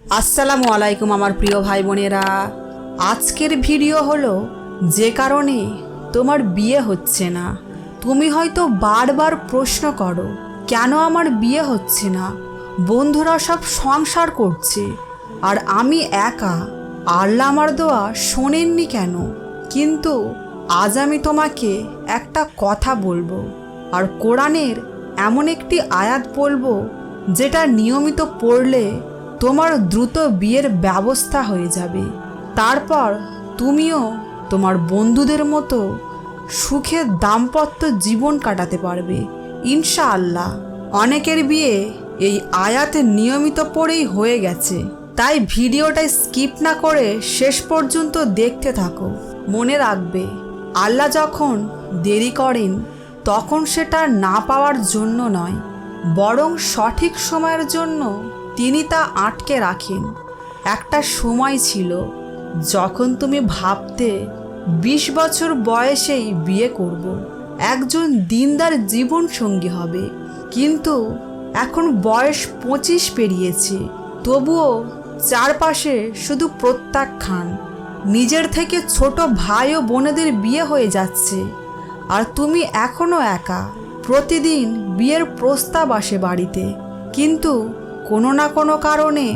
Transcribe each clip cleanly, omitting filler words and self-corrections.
আসসালামু আলাইকুম আমার প্রিয় ভাই বোনেরা। আজকের ভিডিও হলো যে কারণে তোমার বিয়ে হচ্ছে না। তুমি হয়তো বারবার প্রশ্ন করো কেন আমার বিয়ে হচ্ছে না, বন্ধুরা সব সংসার করছে আর আমি একা, আল্লাহ আমার দোয়া শোনেননি কেন। কিন্তু আজ আমি তোমাকে একটা কথা বলবো আর কোরআনের এমন একটি আয়াত বলবো যেটা নিয়মিত পড়লে তোমার দ্রুত বিয়ের ব্যবস্থা হয়ে যাবে। তারপর তুমিও তোমার বন্ধুদের মতো সুখে দাম্পত্য জীবন কাটাতে পারবে ইনশাআল্লাহ। অনেকের বিয়ে এই আয়াতে নিয়মিত পড়েই হয়ে গেছে, তাই ভিডিওটা স্কিপ না করে শেষ পর্যন্ত দেখতে থাকো। মনে রাখবে, আল্লাহ যখন দেরি করেন তখন সেটা না পাওয়ার জন্য নয়, বরং সঠিক সময়ের জন্য তিনি তা আটকে রাখেন। একটা সময় ছিল যখন তুমি ভাবতে 20 বছর বয়সেই বিয়ে করব, একজন দিনদার জীবন সঙ্গী হবে, কিন্তু এখন বয়স 25 পেরিয়েছে, তবুও চারপাশে শুধু প্রত্যাখ্যান। নিজের থেকে ছোট ভাই ও বোনেদের বিয়ে হয়ে যাচ্ছে আর তুমি এখনো একা। প্রতিদিন বিয়ের প্রস্তাব আসে বাড়িতে, কিন্তু কোনো না কোনো কারণে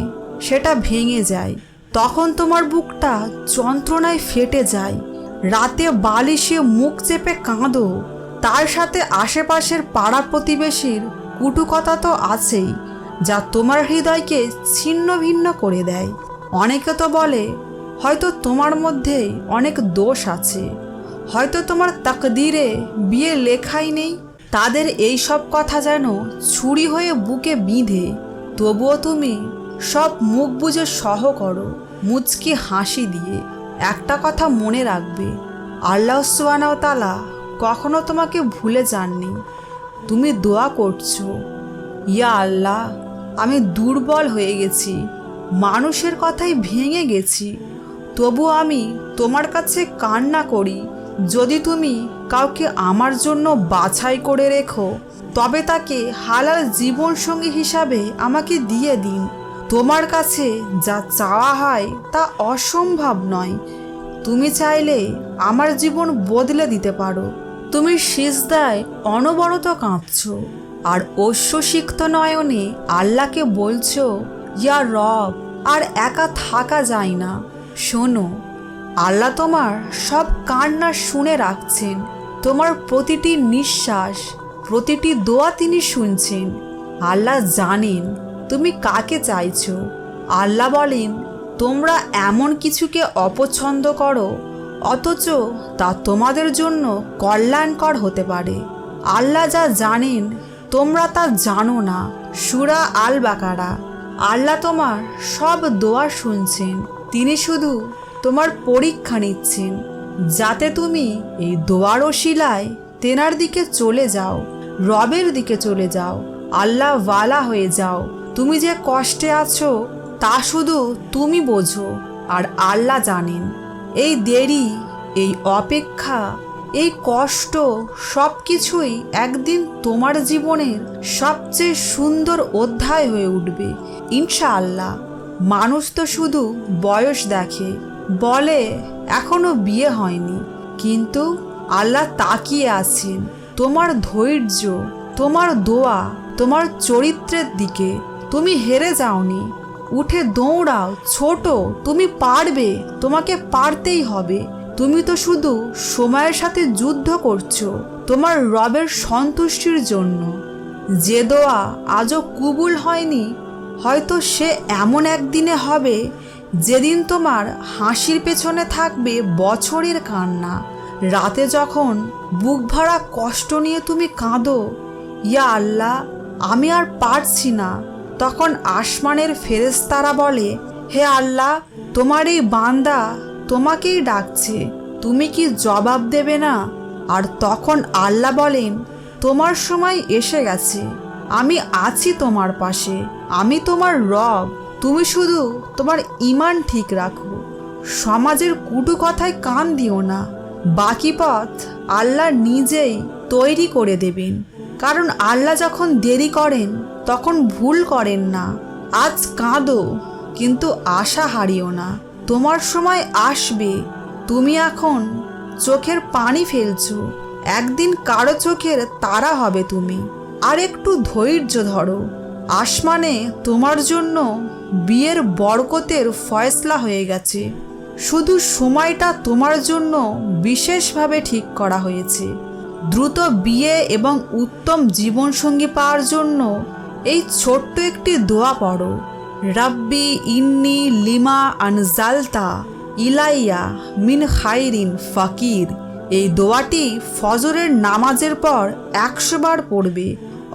সেটা ভেঙে যায়। তখন তোমার বুকটা যন্ত্রণায় ফেটে যায়, রাতে বালিশে মুখ চেপে কাঁদো। তার সাথে আশেপাশের পাড়া প্রতিবেশীর কুটু কথা তো আছেই, যা তোমার হৃদয়কে ছিন্ন ভিন্ন করে দেয়। অনেকে তো বলে হয়তো তোমার মধ্যেই অনেক দোষ আছে, হয়তো তোমার তাকদীরে বিয়ে লেখাই নেই। তাদের এই সব কথা যেন ছুরি হয়ে বুকে বিঁধে, তবুও তুমি সব মুখ বুজে সহ করো, মুচকি হাসি দিয়ে। একটা কথা মনে রাখবে, আল্লাহ সুবহানাহু ওয়া তাআলা কখনো তোমাকে ভুলে যাননি। তুমি দোয়া করছো, ইয়া আল্লাহ, আমি দুর্বল হয়ে গেছি, মানুষের কথাই ভেঙে গেছি, তবু আমি তোমার কাছে কান্না করি। যদি তুমি কাউকে আমার জন্য বাছাই করে রেখো, তবে তাকে হালাল জীবনসঙ্গী হিসাবে আমাকে দিয়ে দিন। তোমার কাছে যা চাওয়া হয় তা অসম্ভব নয়। তুমি চাইলে আমার জীবন বদলে দিতে পারো। তুমি সিজদায় অনবরত কাঁদছো আর অশ্রুসিক্ত নয়নে আল্লাহকে বলছো, ইয়া রব, আর একা থাকা যায় না। শোনো, আল্লাহ তোমার সব কান্না শুনে রাখছেন। তোমার প্রতিটি নিঃশ্বাস, প্রতিটি দোয়া তিনি শুনছেন। আল্লাহ জানেন তুমি কাকে চাইছো। আল্লাহ বলেন, তোমরা এমন কিছুকে অপছন্দ করো অথচ তা তোমাদের জন্য কল্যাণকর হতে পারে। আল্লাহ যা জানেন তোমরা তা জানো না। সূরা আল বাকারা। আল্লাহ তোমার সব দোয়া শুনছেন, তিনি শুধু তোমার পরীক্ষা নিচ্ছেন, যাতে তুমি এই দোয়ার ওসিলায় তেনার দিকে চলে যাও, রবের দিকে চলে যাও, আল্লাহ ওয়ালা হয়ে যাও। তুমি যে কষ্টে আছো তা শুধু তুমি বোঝো আর আল্লাহ জানেন। এই দেরি, এই অপেক্ষা, এই কষ্ট সব কিছুই একদিন তোমার জীবনের সবচেয়ে সুন্দর অধ্যায় হয়ে উঠবে ইনশাআল্লাহ। মানুষ তো শুধু বয়স দেখে, বলে এখনো বিয়ে হয়নি, কিন্তু আল্লাহ তাকিয়ে আছেন তোমার ধৈর্য, তোমার দোয়া, তোমার চরিত্রের দিকে। তুমি হেরে যাওনি, উঠে দৌড়াও। ছোট, তুমি পারবে, তোমাকে পারতেই হবে। তুমি তো শুধু সময়ের সাথে যুদ্ধ করছো তোমার রবের সন্তুষ্টির জন্য। যে দোয়া আজও কবুল হয়নি, হয়তো সে এমন একদিনে হবে যেদিন তোমার হাসির পেছনে থাকবে বছরের কান্না। রাতে যখন বুক ভরা কষ্ট নিয়ে তুমি কাঁদো, ইয়া আল্লাহ, আমি আর পারছি না, তখন আসমানের ফেরেশতারা বলে, হে আল্লাহ, তোমার এই বান্দা তোমাকেই ডাকছে, তুমি কি জবাব দেবে না? আর তখন আল্লাহ বলেন, তোমার সময় এসে গেছে, আমি আছি তোমার পাশে, আমি তোমার রব। তুমি শুধু তোমার ঈমান ঠিক রাখো, সমাজের কুটু কথায় কান দিও না। বাকি পথ আল্লাহ নিজেই তৈরি করে দেবেন, কারণ আল্লাহ যখন দেরি করেন তখন ভুল করেন না। আজ কাঁদো, কিন্তু আশা হারিও না, তোমার সময় আসবে। তুমি এখন চোখের পানি ফেলছো, একদিন কারো চোখের তারা হবে তুমি। আর একটু ধৈর্য ধরো, আসমানে তোমার জন্য বিয়ের বরকতের ফয়সলা হয়ে গেছে। শুধু সময়টা তোমার জন্য বিশেষভাবে ঠিক করা হয়েছে। দ্রুত বিয়ে এবং উত্তম জীবনসঙ্গী পাওয়ার জন্য এই ছোট্ট একটি দোয়া পড়ো। রাব্বি ইন্নি লিমা আনজালতা ইলাইয়া মিন খাইরিন ফাকির। এই দোয়াটি ফজরের নামাজের পর 100 বার পড়বে,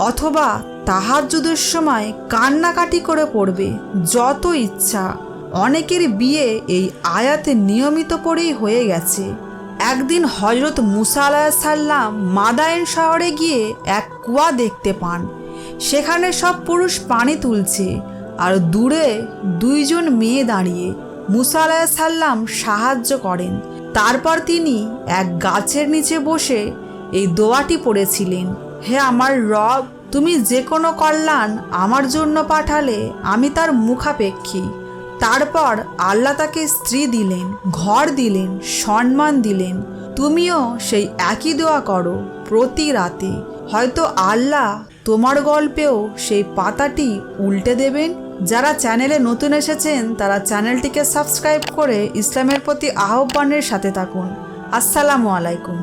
অথবা তাহাজ্জুদের সময় কান্নাকাটি করে পড়বে, যত ইচ্ছা। অনেকের বিয়ে এই আয়াতে নিয়মিত পড়েই হয়ে গেছে। একদিন হজরত মুসা আলাইহিসসালাম মাদায়েন শহরে গিয়ে এক কুয়া দেখতে পান। সেখানে সব পুরুষ পানি তুলছে আর দূরে 2 জন মেয়ে দাঁড়িয়ে। মুসা আলাইহিসসালাম সাহায্য করেন। তারপর তিনি এক গাছের নিচে বসে এই দোয়াটি পড়েছিলেন, হে আমার রব, তুমি যে কোনো কল্যাণ আমার জন্য পাঠালে আমি তার মুখাপেক্ষী। তারপর আল্লাহ তাকে স্ত্রী দিলেন, ঘর দিলেন, সম্মান দিলেন। তুমিও সেই একই দোয়া করো প্রতি রাতে। হয়তো আল্লাহ তোমার গল্পেও সেই পাতাটি উল্টে দেবেন। যারা চ্যানেলে নতুন এসেছেন তারা চ্যানেলটিকে সাবস্ক্রাইব করে ইসলামের প্রতি আহ্বানের সাথে থাকুন। আসসালামু আলাইকুম।